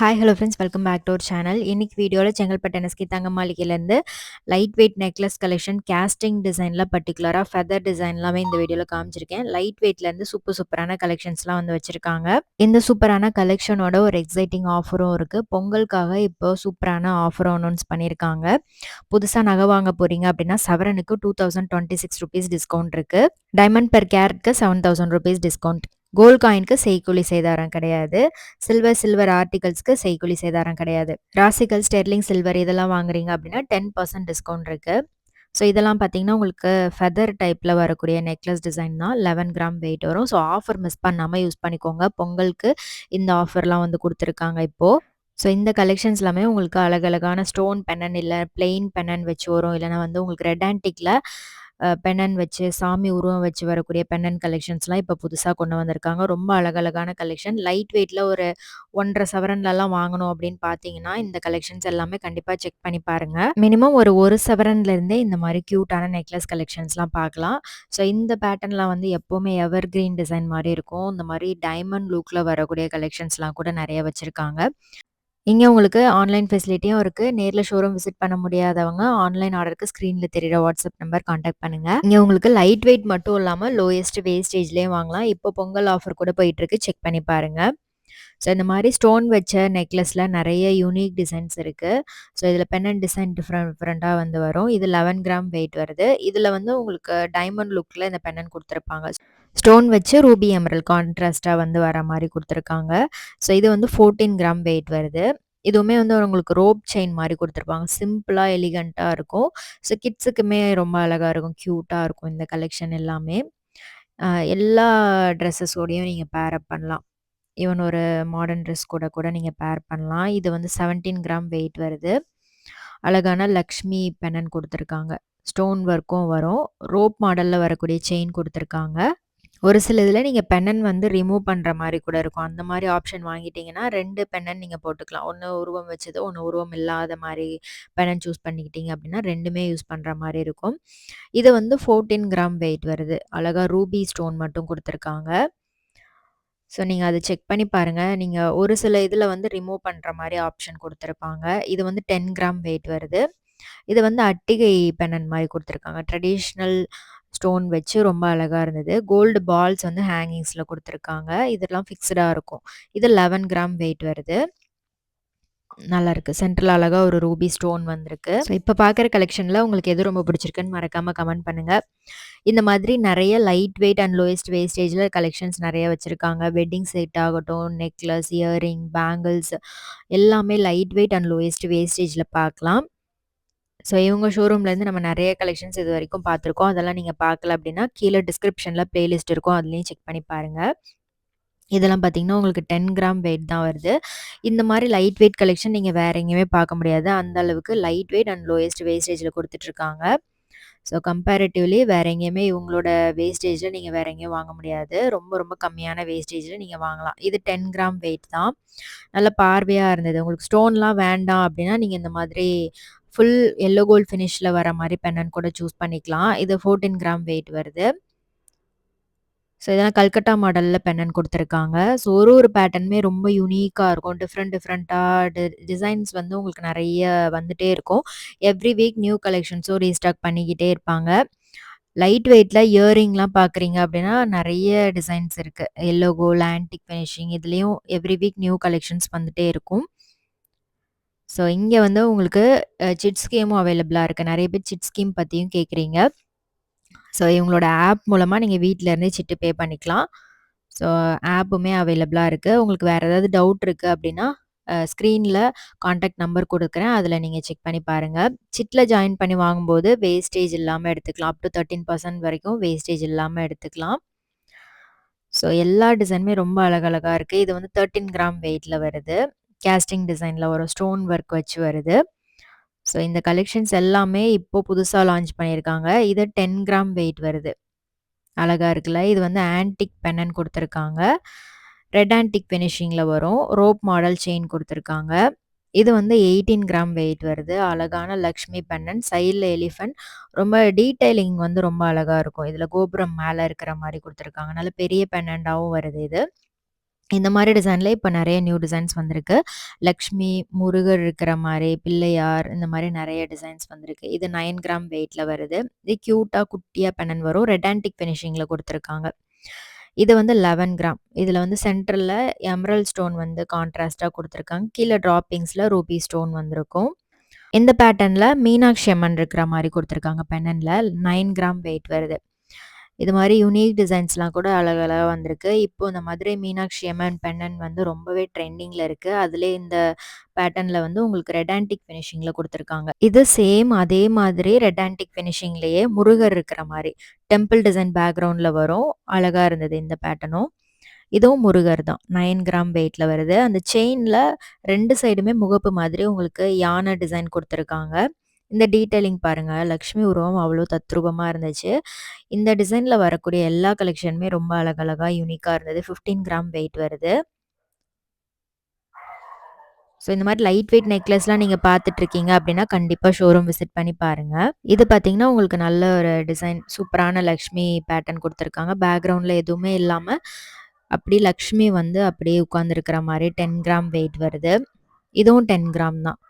Hi hello friends, welcome back to our channel. இன்னைக்கு வீடியோவில் Chengalpattu NSK தங்க மாளிகையிலேருந்து light weight necklace collection casting டிசைனில் பர்டிகுலராக ஃபெதர் டிசைன் எல்லாமே இந்த வீடியோவில் காமிச்சிருக்கேன். லைட் வெயிட்லேருந்து சூப்பரான கலெக்ஷன்ஸ்லாம் வந்து வச்சுருக்காங்க. இந்த சூப்பரான கலெக்ஷனோட ஒரு எக்ஸைட்டிங் ஆஃபரும் இருக்குது. பொங்கலுக்காக இப்போ சூப்பரான ஆஃபரும் அனௌன்ஸ் பண்ணியிருக்காங்க. புதுசாக நகை வாங்க போகிறீங்க அப்படின்னா சவரனுக்கு 2026 ருபீஸ் டிஸ்கவுண்ட் இருக்குது. டைமண்ட் பெர் கேரட்க்கு 7000 ருபீஸ் டிஸ்கவுண்ட். கோல்ட் காயினுக்கு செய்கூலி சேதாரம் கிடையாது. சில்வர் ஆர்டிகல்ஸ்க்கு செய்கூலி சேதாரம் கிடையாது. ராசிகள், ஸ்டெர்லிங் சில்வர் இதெல்லாம் வாங்குறீங்க அப்படின்னா 10% டிஸ்கவுண்ட் இருக்கு. ஸோ இதெல்லாம் பார்த்தீங்கன்னா உங்களுக்கு ஃபெதர் டைப்பில் வரக்கூடிய நெக்லஸ் டிசைன் தான். 11 கிராம் வெயிட் வரும். ஸோ ஆஃபர் மிஸ் பண்ணாமல் யூஸ் பண்ணிக்கோங்க. பொங்கலுக்கு இந்த ஆஃபர்லாம் வந்து கொடுத்துருக்காங்க இப்போது. ஸோ இந்த கலெக்ஷன்ஸ் எல்லாமே உங்களுக்கு அழகழகான ஸ்டோன் பெண்ணன் இல்லை பிளெயின் பெண்ணன் வச்சு வரும். இல்லைனா வந்து உங்களுக்கு ரெட் ஆன்டிக்கில் பெண்ணன் வச்சு சாமி உருவம் வச்சு வரக்கூடிய பெண்ணன் கலெக்ஷன்ஸ்லாம் இப்போ புதுசாக கொண்டு வந்திருக்காங்க. ரொம்ப அழகழகான கலெக்ஷன். லைட் வெயிட்டில் ஒரு 1.5 சவரன்லலாம் வாங்கணும் அப்படின்னு பார்த்தீங்கன்னா இந்த கலெக்ஷன்ஸ் எல்லாமே கண்டிப்பாக செக் பண்ணி பாருங்கள். மினிமம் ஒரு சவரன்லேருந்தே இந்த மாதிரி க்யூட்டான நெக்லஸ் கலெக்ஷன்ஸ்லாம் பார்க்கலாம். ஸோ இந்த பேட்டர்ன்லாம் வந்து எப்போவுமே எவர் கிரீன் டிசைன் மாதிரி இருக்கும். இந்த மாதிரி டைமண்ட் லுக்கில் வரக்கூடிய கலெக்ஷன்ஸ்லாம் கூட நிறைய வச்சுருக்காங்க. இங்கே உங்களுக்கு ஆன்லைன் ஃபெசிலிட்டியும் இருக்குது. நேரில் ஷோரூம் விசிட் பண்ண முடியாதவங்க ஆன்லைன் ஆர்டருக்கு ஸ்க்ரீனில் தெரியிற வாட்ஸ்அப் நம்பர் காண்டாக்ட் பண்ணுங்கள். இங்கே உங்களுக்கு லைட் வெயிட் மட்டும் இல்லாமல் லோயஸ்ட் வேஸ்டேஜ்லேயும் வாங்கலாம். இப்போ பொங்கல் ஆஃபர் கூட போயிட்டுருக்கு, செக் பண்ணி பாருங்கள். ஸோ இந்த மாதிரி ஸ்டோன் வச்ச நெக்லஸில் நிறைய யூனிக் டிசைன்ஸ் இருக்குது. ஸோ இதில் பெண்ணன் டிசைன் டிஃப்ரெண்ட்டாக வந்து வரும். இது 11 கிராம் வெயிட் வருது. இதில் வந்து உங்களுக்கு டைமண்ட் லுக்கில் இந்த பெண்ணன் கொடுத்துருப்பாங்க. ஸ்டோன் வச்சு ரூபி எமரல் கான்ட்ராஸ்ட்டாக வந்து வர மாதிரி கொடுத்துருக்காங்க. ஸோ இது வந்து 14 கிராம் வெயிட் வருது. இதுவுமே வந்து உங்களுக்கு ரோப் செயின் மாதிரி கொடுத்துருப்பாங்க. சிம்பிளாக எலிகண்ட்டாக இருக்கும். ஸோ கிட்ஸுக்குமே ரொம்ப அழகாக இருக்கும், க்யூட்டாக இருக்கும் இந்த கலெக்ஷன் எல்லாமே. எல்லா ட்ரெஸ்ஸஸோடையும் நீங்கள் பேர் அப் பண்ணலாம். ஈவன் ஒரு மாடர்ன் ட்ரெஸ் கூட கூட நீங்கள் பேர் பண்ணலாம். இது வந்து 17 கிராம் வெயிட் வருது. அழகான லக்ஷ்மி பெண்ணன் கொடுத்துருக்காங்க. ஸ்டோன் ஒர்க்கும் வரும். ரோப் மாடலில் வரக்கூடிய செயின் கொடுத்துருக்காங்க. ஒரு சில இதில் நீங்கள் பெண்ணன் வந்து ரிமூவ் பண்ணுற மாதிரி கூட இருக்கும். அந்த மாதிரி ஆப்ஷன் வாங்கிட்டீங்கன்னா 2 பெண்ணன் நீங்கள் போட்டுக்கலாம். ஒன்று உருவம் வச்சது, ஒன்று உருவம் இல்லாத மாதிரி பெண்ணன் சூஸ் பண்ணிக்கிட்டீங்க அப்படின்னா 2மே யூஸ் பண்ணுற மாதிரி இருக்கும். இது வந்து 14 கிராம் வெயிட் வருது. அழகாக ரூபி ஸ்டோன் மட்டும் கொடுத்துருக்காங்க. ஸோ நீங்கள் அதை செக் பண்ணி பாருங்கள். நீங்கள் ஒரு சில இதில் வந்து ரிமூவ் பண்ணுற மாதிரி ஆப்ஷன் கொடுத்துருப்பாங்க. இது வந்து 10 கிராம் வெயிட் வருது. இது வந்து அட்டிகை பெண்ணன் மாதிரி கொடுத்துருக்காங்க. ட்ரெடிஷ்னல் ஸ்டோன் வச்சு ரொம்ப அழகாக இருந்தது. கோல்டு பால்ஸ் வந்து ஹேங்கிங்ஸில் கொடுத்துருக்காங்க. இதெல்லாம் ஃபிக்ஸ்டாக இருக்கும். இது 11 கிராம் வெயிட் வருது. நல்லாயிருக்கு. சென்ட்ரல் அழகாக ஒரு ரூபி ஸ்டோன் வந்திருக்கு. ஸோ இப்போ பார்க்குற கலெக்ஷனில் உங்களுக்கு எது ரொம்ப பிடிச்சிருக்குன்னு மறக்காமல் கமெண்ட் பண்ணுங்கள். இந்த மாதிரி நிறைய லைட் வெயிட் அண்ட் லோயஸ்ட் வேஸ்டேஜில் கலெக்ஷன்ஸ் நிறைய வச்சுருக்காங்க. வெட்டிங் செட் ஆகட்டும், நெக்லஸ், இயரிங், பேங்கிள்ஸ் எல்லாமே லைட் வெயிட் அண்ட் லோயஸ்ட் வேஸ்டேஜில் பார்க்கலாம். ஸோ இவங்க ஷோரூம்லேருந்து நம்ம நிறைய கலெக்ஷன்ஸ் இது வரைக்கும் பார்த்துருக்கோம். அதெல்லாம் நீங்கள் பார்க்கல அப்படின்னா கீழே டிஸ்கிரிப்ஷனில் ப்ளேலிஸ்ட் இருக்கும், அதுலேயும் செக் பண்ணி பாருங்கள். இதெல்லாம் பார்த்தீங்கன்னா உங்களுக்கு 10 கிராம் வெயிட் தான் வருது. இந்த மாதிரி லைட் வெயிட் கலெக்ஷன் நீங்கள் வேறு எங்கேயுமே பார்க்க முடியாது. அந்த அளவுக்கு லைட் வெயிட் அண்ட் லோயஸ்ட் வேஸ்டேஜில் கொடுத்துட்ருக்காங்க. ஸோ கம்பேரிட்டிவ்லி வேறு எங்கேயுமே இவங்களோட வேஸ்டேஜில் நீங்கள் வேறு எங்கேயும் வாங்க முடியாது. ரொம்ப ரொம்ப கம்மியான வேஸ்டேஜில் நீங்கள் வாங்கலாம். இது 10 கிராம் வெயிட் தான். நல்ல பார்வையாக இருந்தது. உங்களுக்கு ஸ்டோன்லாம் வேண்டாம் அப்படின்னா நீங்கள் இந்த மாதிரி ஃபுல் எல்லோ கோல்ட் ஃபினிஷில் வர மாதிரி பெண்ணன் கூட சூஸ் பண்ணிக்கலாம். இது 14 கிராம் வெயிட் வருது. ஸோ இதெல்லாம் கல்கட்டா மாடலில் பெண்ணன் கொடுத்துருக்காங்க. ஸோ ஒரு பேட்டர்னுமே ரொம்ப யூனிக்காக இருக்கும். டிஃப்ரெண்ட்டாக டிசைன்ஸ் வந்து உங்களுக்கு நிறைய வந்துகிட்டே இருக்கும். எவ்ரி வீக் நியூ கலெக்ஷன்ஸும் ரீஸ்டாக் பண்ணிக்கிட்டே இருப்பாங்க. லைட் வெயிட்டில் இயரிங்லாம் பார்க்குறீங்க அப்படின்னா நிறைய டிசைன்ஸ் இருக்குது. எல்லோ கோல்ட், ஆன்டிக் ஃபினிஷிங் இதுலேயும் எவ்ரி வீக் நியூ கலெக்ஷன்ஸ் வந்துகிட்டே இருக்கும். ஸோ இங்கே வந்து உங்களுக்கு சிட் ஸ்கீமும் அவைலபிளாக இருக்குது. நிறைய பேர் சிட் ஸ்கீம் பற்றியும் கேட்குறீங்க. ஸோ இவங்களோட ஆப் மூலமாக நீங்கள் வீட்டிலேருந்தே சிட்டு பே பண்ணிக்கலாம். ஸோ ஆப்புமே அவைலபிளாக இருக்குது. உங்களுக்கு வேறு ஏதாவது டவுட் இருக்குது அப்படின்னா ஸ்க்ரீனில் காண்டாக்ட் நம்பர் கொடுக்குறேன், அதில் நீங்கள் செக் பண்ணி பாருங்கள். சிட்டில் ஜாயின் பண்ணி வாங்கும்போது வேஸ்டேஜ் இல்லாமல் எடுத்துக்கலாம். அப் டு 13% வரைக்கும் வேஸ்டேஜ் இல்லாமல் எடுத்துக்கலாம். ஸோ எல்லா டிசைனுமே ரொம்ப அழகழகாக இருக்குது. இது வந்து 13 கிராம் வெயிட்டில் வருது. கேஸ்டிங் டிசைனில் ஒரு ஸ்டோன் ஒர்க் வச்சு வருது. ஸோ இந்த கலெக்ஷன்ஸ் எல்லாமே இப்போது புதுசாக லான்ச் பண்ணியிருக்காங்க. இது 10 கிராம் வெயிட் வருது. அழகாக இருக்குல்ல. இது வந்து ஆன்டிக் பெண்ணன் கொடுத்துருக்காங்க. ரெட் ஆன்டிக் ஃபினிஷிங்கில் வரும். ரோப் மாடல் செயின் கொடுத்துருக்காங்க. இது வந்து 18 கிராம் வெயிட் வருது. அழகான லக்ஷ்மி பெண்ணன், சைடில் எலிஃபண்ட். ரொம்ப டீட்டெயிலிங் வந்து ரொம்ப அழகாக இருக்கும். இதில் கோபுரம் மேலே இருக்கிற மாதிரி கொடுத்துருக்காங்க. நல்ல பெரிய பெண்ணண்டாகவும் வருது இது. இந்த மாரி டிசைன்ல இப்ப நெறைய நியூ டிசைன்ஸ் வந்திருக்கு. லக்ஷ்மி, முருகர் இருக்கிற மாரி, பிள்ளையார் இந்த மாரி நெறைய டிசைன்ஸ் வந்திருக்கு. இது 9 கிராம் வெயிட்ல வருது. இது கியூட்டா குட்டியா பெண்டன்ட் வரும். ரெட் ஆன்டிக் ஃபினிஷிங்ல குடுத்துருக்காங்க. இது வந்து 11 கிராம். இதுல வந்து சென்டர்ல எமரல்ட் ஸ்டோன் வந்து கான்ட்ராஸ்ட்டா குடுத்துருக்காங்க. கீழ டிராப்பிங்ஸ்ல ரூபி ஸ்டோன் வந்திருக்கும். இந்த பேட்டர்ன்ல மீனாட்சி அம்மன் இருக்கிற மாரி குடுத்துருக்காங்க பெண்டன்ட்ல. 9 கிராம் வெயிட் வருது. இது மாரி யூனிக் டிசைன்ஸ்லாம் கூட அழகழகா வந்திருக்கு. இப்போ இந்த மதுரை மீனாட்சி அம்மன் பெண்டன்ட் வந்து ரொம்பவே ட்ரெண்டிங்ல இருக்கு. அதிலயே இந்த பேட்டர்ன்ல வந்து உங்களுக்கு ரெட் ஆன்டிக் ஃபினிஷிங்ல குடுத்துருக்காங்க. இது சேம் அதே மாதிரி ரெட் ஆன்டிக் ஃபினிஷிங்லயே முருகர் இருக்கிற மாரி டெம்பிள் டிசைன் பேக்கிரவுண்ட்ல வரும். அழகா இருந்தது இந்த பேட்டர்னும். இதுவும் முருகர் தான். 9 கிராம் வெயிட்ல வருது. அந்த செயின்ல 2 சைடுமே முகப்பு மாதிரி உங்களுக்கு யானை டிசைன் குடுத்துருக்காங்க. இந்த டீட்டெயிலிங் பாருங்க. லக்ஷ்மி உருவம் அவ்ளோ தத்ரூபமா இருந்துச்சு. இந்த டிசைன்ல வரக்கூடிய எல்லா கலெக்ஷனுமே ரொம்ப அழகழகா யூனிக்கா இருந்தது. 15 கிராம் வெயிட் வருது. ஸோ இந்த மாரி லைட் வெயிட் நெக்லஸ்லாம் நீங்க பார்த்துட்டுருக்கீங்க அப்டின்னா, கண்டிப்பா ஷோரூம் விசிட் பண்ணி பாருங்க. இது பார்த்தீங்கன்னா, உங்களுக்கு நல்ல ஒரு டிசைன் சூப்பரான லக்ஷ்மி பேட்டர்ன் குடுத்துருக்காங்க. பேக்கிரவுண்ட்ல எதுவுமே இல்லாம, அப்படியே லக்ஷ்மி வந்து அப்படியே உட்கார்ந்திருக்கிற மாரி 10 கிராம் வெயிட் வருது. இதுவும் 10 கிராம் தான்.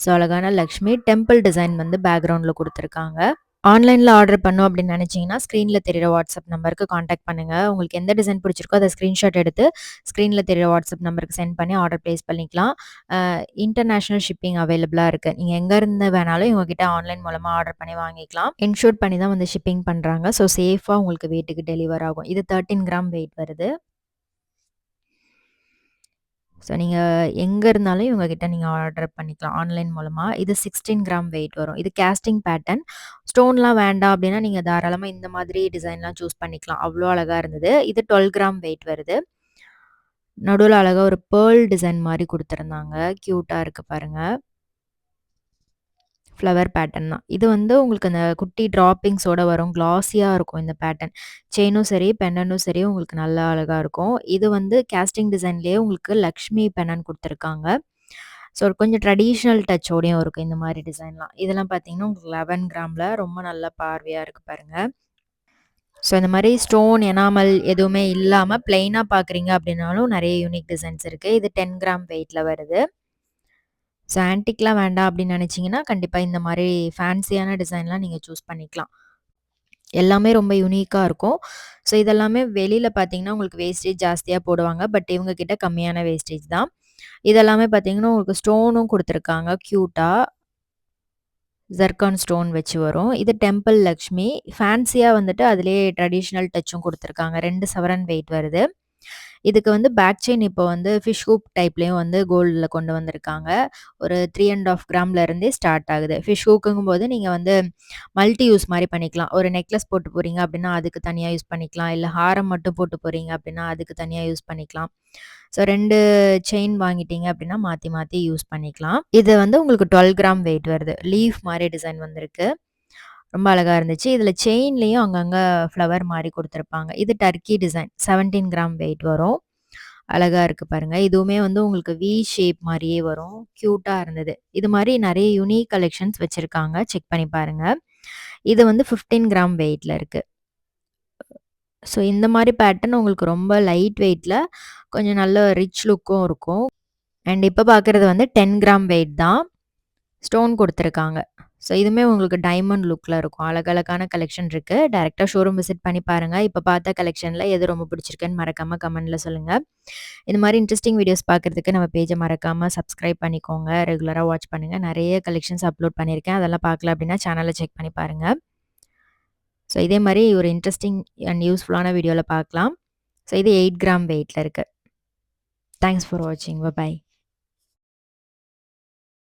ஸோ அழகான லக்ஷ்மி டெம்பிள் டிசைன் வந்து பேக்கிரவுண்ட்ல குடுத்துருக்காங்க. ஆன்லைன்ல ஆர்டர் பண்ணோம் அப்படின்னு நினைச்சீங்கன்னா, ஸ்க்ரீன்ல தெரியிற வாட்ஸ்அப் நம்பருக்கு கான்டாக்ட் பண்ணுங்க. உங்களுக்கு எந்த டிசைன் பிடிச்சிருக்கோ அத ஸ்க்ரீன்ஷாட் எடுத்து, ஸ்க்ரீன்ல தெரியிற வாட்ஸ்அப் நம்பருக்கு சென்ட் பண்ணி ஆர்டர் பிளேஸ் பண்ணிக்கலாம். இன்டர்நேஷனல் ஷிப்பிங் அவைலபிளா இருக்கு. நீங்க எங்க இருந்து வேணாலும் இவங்ககிட்ட ஆன்லைன் மூலமா ஆர்டர் பண்ணி வாங்கிக்கலாம். இன்ஷூர் பண்ணி தான் வந்து ஷிப்பிங் பண்றாங்க. ஸோ சேஃபா உங்களுக்கு வீட்டுக்கு டெலிவர் ஆகும். இது 13 கிராம் வெயிட் வருது. ஸோ நீங்க எங்க இருந்தாலும் இவங்க கிட்ட நீங்க ஆர்டர் பண்ணிக்கலாம் ஆன்லைன் மூலமா. இது 16 கிராம் வெயிட் வரும். இது கேஸ்டிங் பேட்டர்ன். ஸ்டோன்லாம் வேண்டாம் அப்டின்னா, நீங்க தாராளமா இந்த மாதிரி டிசைன்லாம் சூஸ் பண்ணிக்கலாம். அவ்ளோ அழகா இருந்தது. இது 12 கிராம் வெயிட் வருது. நடுவுல அழகா ஒரு பேர்ல் டிசைன் மாரி குடுத்துருந்தாங்க. கியூட்டா இருக்கு பாருங்க. ஃப்ளவர் பேட்டர்ன் தான். இது வந்து உங்களுக்கு அந்த குட்டி டிராப்பிங்ஸோட வரும். கிளாஸியா இருக்கும் இந்த பேட்டர்ன். செயினும் சரி, பெண்டன்டும் சரி உங்களுக்கு நல்லா அழகா இருக்கும். இது வந்து கேஸ்டிங் டிசைன்லேயே உங்களுக்கு லக்ஷ்மி பெண்டன்ட் குடுத்துருக்காங்க. ஸோ கொஞ்சம் ட்ரெடிஷ்னல் டச்சோடயும் இருக்கும் இந்த மாரி டிசைன்லாம். இதெல்லாம் பார்த்தீங்கன்னா, உங்களுக்கு 11 கிராம்ல ரொம்ப நல்லா பார்வையா இருக்கு பாருங்க. ஸோ இந்த மாரி ஸ்டோன், எனாமல் எதுவுமே இல்லாம பிளெயினா பார்க்குறீங்க அப்படின்னாலும் நெறைய யூனிக் டிசைன்ஸ் இருக்கு. இது 10 கிராம் வெயிட்ல வருது. ஸோ ஆன்டிக்லாம் வேண்டாம் அப்படின்னு நினைச்சீங்கன்னா, கண்டிப்பா இந்த மாரி ஃபேன்சியான டிசைன்லாம் நீங்க சூஸ் பண்ணிக்கலாம். எல்லாமே ரொம்ப யூனிக்கா இருக்கும். ஸோ இதெல்லாமே வெளியில பார்த்தீங்கன்னா, உங்களுக்கு வேஸ்டேஜ் ஜாஸ்தியா போடுவாங்க. பட் இவங்க கிட்ட கம்மியான வேஸ்டேஜ் தான். இதெல்லாமே பார்த்தீங்கன்னா, உங்களுக்கு ஸ்டோனும் குடுத்துருக்காங்க கியூட்டா. ஜர்கான் ஸ்டோன் வச்சு வரும். இது டெம்பிள் லக்ஷ்மி. ஃபேன்சியா வந்துட்டு அதிலேயே ட்ரெடிஷனல் டச்சும் குடுத்துருக்காங்க. 2 சவரன் வெயிட் வருது. இதுக்கு வந்து பேக் செயின் இப்போ வந்து ஃபிஷ் ஹூக் டைப்லயும் வந்து கோல்டுல கொண்டு வந்திருக்காங்க. ஒரு 3 1/2 கிராம்ல இருந்தே ஸ்டார்ட் ஆகுது. ஃபிஷ் ஹூக்குங்கும்போது நீங்க வந்து மல்டி யூஸ் மாரி பண்ணிக்கலாம். ஒரு நெக்லஸ் போட்டு போறீங்க அப்டின்னா, அதுக்கு தனியா யூஸ் பண்ணிக்கலாம். இல்ல ஹாரம் மட்டும் போட்டு போறீங்க அப்டின்னா, அதுக்கு தனியா யூஸ் பண்ணிக்கலாம். ஸோ 2 செயின் வாங்கிட்டீங்க அப்டின்னா, மாத்தி மாத்தி யூஸ் பண்ணிக்கலாம். இது வந்து உங்களுக்கு 12 கிராம் வெயிட் வருது. லீஃப் மாரி டிசைன் வந்திருக்கு. ரொம்ப அழகா இருந்துச்சு. இதுல செயின்லயும் அங்கங்க ஃப்ளவர் மாரி குடுத்துருப்பாங்க. இது டர்க்கி டிசைன். 17 கிராம் வெயிட் வரும். அழகா இருக்கு பாருங்க. இதுவுமே வந்து உங்களுக்கு வி ஷேப் மாரியே வரும். கியூட்டா இருந்தது. இது மாரி நெறைய யூனிக் கலெக்ஷன்ஸ் வச்சிருக்காங்க. செக் பண்ணி பாருங்க. இது வந்து 15 கிராம் வெயிட்ல இருக்கு. ஸோ இந்த மாரி பேட்டர்ன் உங்களுக்கு ரொம்ப லைட் வெயிட்ல கொஞ்சம் நல்ல ரிச் லுக்கும் இருக்கும். அண்ட் இப்ப பார்க்குறது வந்து 10 கிராம் வெயிட் தான். ஸ்டோன் குடுத்துருக்காங்க. ஸோ இதுவுமே உங்களுக்கு டைமண்ட் லுக்ல இருக்கும். அழகழகான கலெக்ஷன் இருக்கு. டைரக்ட்டா ஷோரூம் விசிட் பண்ணி பாருங்க. இப்ப பார்த்த கலெக்ஷன்ல எது ரொம்ப பிடிச்சிருக்குன்னு மறக்காம கமெண்ட்ல சொல்லுங்க. இந்த மாரி இன்ட்ரஸ்டிங் வீடியோஸ் பார்க்குறதுக்கு நம்ம பேஜ மறக்காம சப்ஸ்கிரைப் பண்ணிக்கோங்க. ரெகுலரா வாட்ச் பண்ணுங்க. நெறைய கலெக்ஷன்ஸ் அப்லோட் பண்ணியிருக்கேன். அதெல்லாம் பார்க்கல அப்டின்னா சேனல செக் பண்ணி பாருங்க. ஸோ இதே மாரி ஒரு இன்ட்ரஸ்டிங் அண்ட் யூஸ்ஃபுல்லான வீடியோல பார்க்கலாம். ஸோ இது 8 கிராம் வெயிட்ல இருக்கு. தேங்க்ஸ் ஃபார் வாட்சிங். பை.